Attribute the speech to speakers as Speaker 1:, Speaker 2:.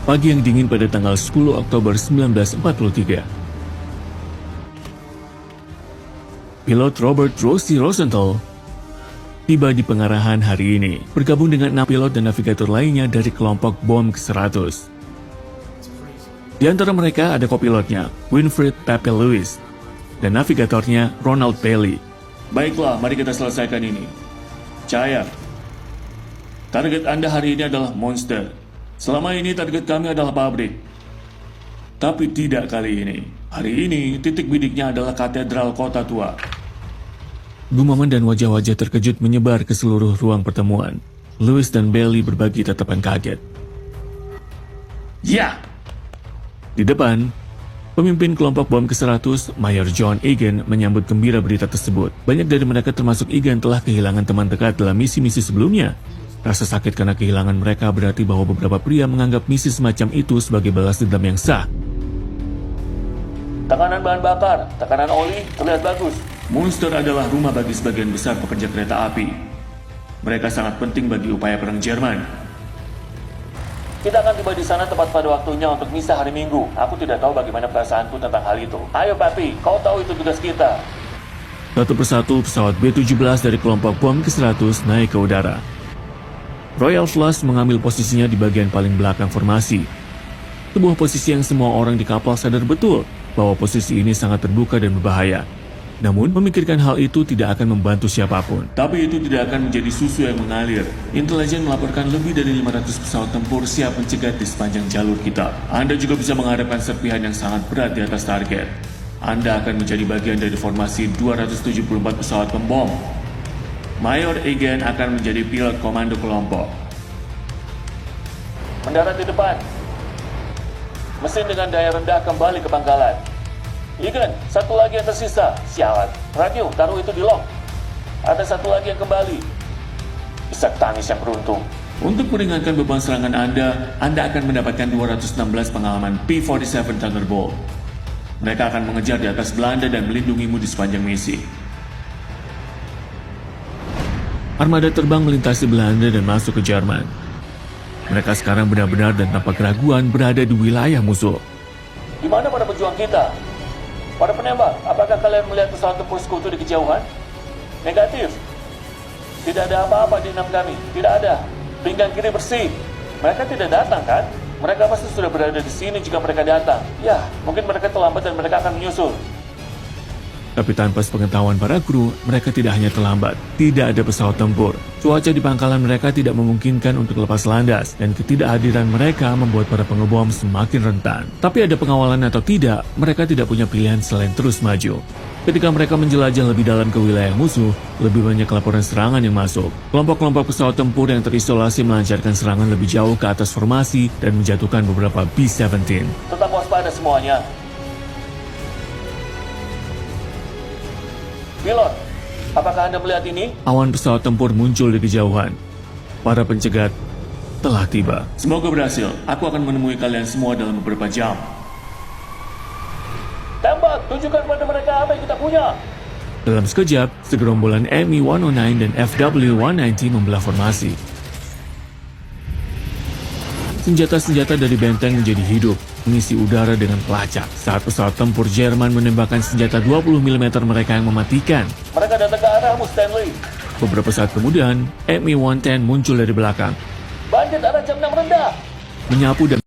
Speaker 1: Pagi yang dingin pada tanggal 10 Oktober 1943. Pilot Robert Rosie Rosenthal tiba di pengarahan hari ini, bergabung dengan 6 pilot dan navigator lainnya dari kelompok bom ke-100. Di antara mereka ada kopilotnya, Winfred Pepe Lewis, dan navigatornya Ronald Bailey. Baiklah, mari kita selesaikan ini. Cahaya, target Anda hari ini adalah monster. Selama ini target kami adalah pabrik. Tapi tidak kali ini. Hari ini titik bidiknya adalah katedral kota tua. Gumaman dan wajah-wajah terkejut menyebar ke seluruh ruang pertemuan. Lewis dan Bailey berbagi tatapan kaget. Ya! Di depan, pemimpin kelompok bom ke-100, Mayor John Egan, menyambut gembira berita tersebut. Banyak dari mereka termasuk Egan telah kehilangan teman dekat dalam misi-misi sebelumnya. Rasa sakit karena kehilangan mereka berarti bahwa beberapa pria menganggap misi semacam itu sebagai balas dendam yang sah. Tekanan bahan bakar, tekanan oli, terlihat bagus. Monster adalah rumah bagi sebagian besar pekerja kereta api. Mereka sangat penting bagi upaya perang Jerman. Kita akan tiba di sana tepat pada waktunya untuk misa hari Minggu. Aku tidak tahu bagaimana perasaanku tentang hal itu. Ayo Papi, kau tahu itu tugas kita. Satu persatu pesawat B-17 dari kelompok bom ke-100 naik ke udara. Royal Flush mengambil posisinya di bagian paling belakang formasi. Sebuah posisi yang semua orang di kapal sadar betul bahwa posisi ini sangat terbuka dan berbahaya. Namun, memikirkan hal itu tidak akan membantu siapapun. Tapi itu tidak akan menjadi susu yang mengalir. Intelijen melaporkan lebih dari 500 pesawat tempur siap mencegat di sepanjang jalur kita. Anda juga bisa menghadapkan serpihan yang sangat berat di atas target. Anda akan menjadi bagian dari formasi 274 pesawat pembom. Mayor Egan akan menjadi pilot komando kelompok. Mendarat di depan. Mesin dengan daya rendah kembali ke pangkalan. Egan, satu lagi yang tersisa. Sialan, radio, taruh itu di lock. Ada satu lagi yang kembali. Isak tangis yang beruntung. Untuk meringankan beban serangan Anda akan mendapatkan 216 pengalaman P-47 Thunderbolt. Mereka akan mengejar di atas Belanda dan melindungimu di sepanjang misi. Armada terbang melintasi Belanda dan masuk ke Jerman. Mereka sekarang benar-benar dan tanpa keraguan berada di wilayah musuh. Di mana para pejuang kita? Para penembak, apakah kalian melihat pesawat tempur sekutu di kejauhan? Negatif. Tidak ada apa-apa di enam kami. Tidak ada. Pinggang kiri bersih. Mereka tidak datang kan? Mereka pasti sudah berada di sini jika mereka datang. Ya, mungkin mereka terlambat dan mereka akan menyusul. Tapi tanpa sepengetahuan para kru, mereka tidak hanya terlambat, tidak ada pesawat tempur. Cuaca di pangkalan mereka tidak memungkinkan untuk lepas landas, dan ketidakhadiran mereka membuat para pengebom semakin rentan. Tapi ada pengawalan atau tidak, mereka tidak punya pilihan selain terus maju. Ketika mereka menjelajah lebih dalam ke wilayah musuh, lebih banyak laporan serangan yang masuk. Kelompok-kelompok pesawat tempur yang terisolasi melancarkan serangan lebih jauh ke atas formasi dan menjatuhkan beberapa B-17. Tetap waspada semuanya. Pilot, apakah Anda melihat ini? Awan pesawat tempur muncul di kejauhan. Para pencegat telah tiba. Semoga berhasil. Aku akan menemui kalian semua dalam beberapa jam. Tembak, tunjukkan pada mereka apa yang kita punya. Dalam sekejap, segerombolan Mi-109 dan FW-190 membelah formasi. Senjata-senjata dari benteng menjadi hidup, mengisi udara dengan pelacak saat pesawat tempur Jerman menembakkan senjata 20 mm mereka yang mematikan. Mereka datang ke arahmu, Stanley. Beberapa saat kemudian, Mi-110 muncul dari belakang. Bandit arah jam 6 rendah. Menyapu dan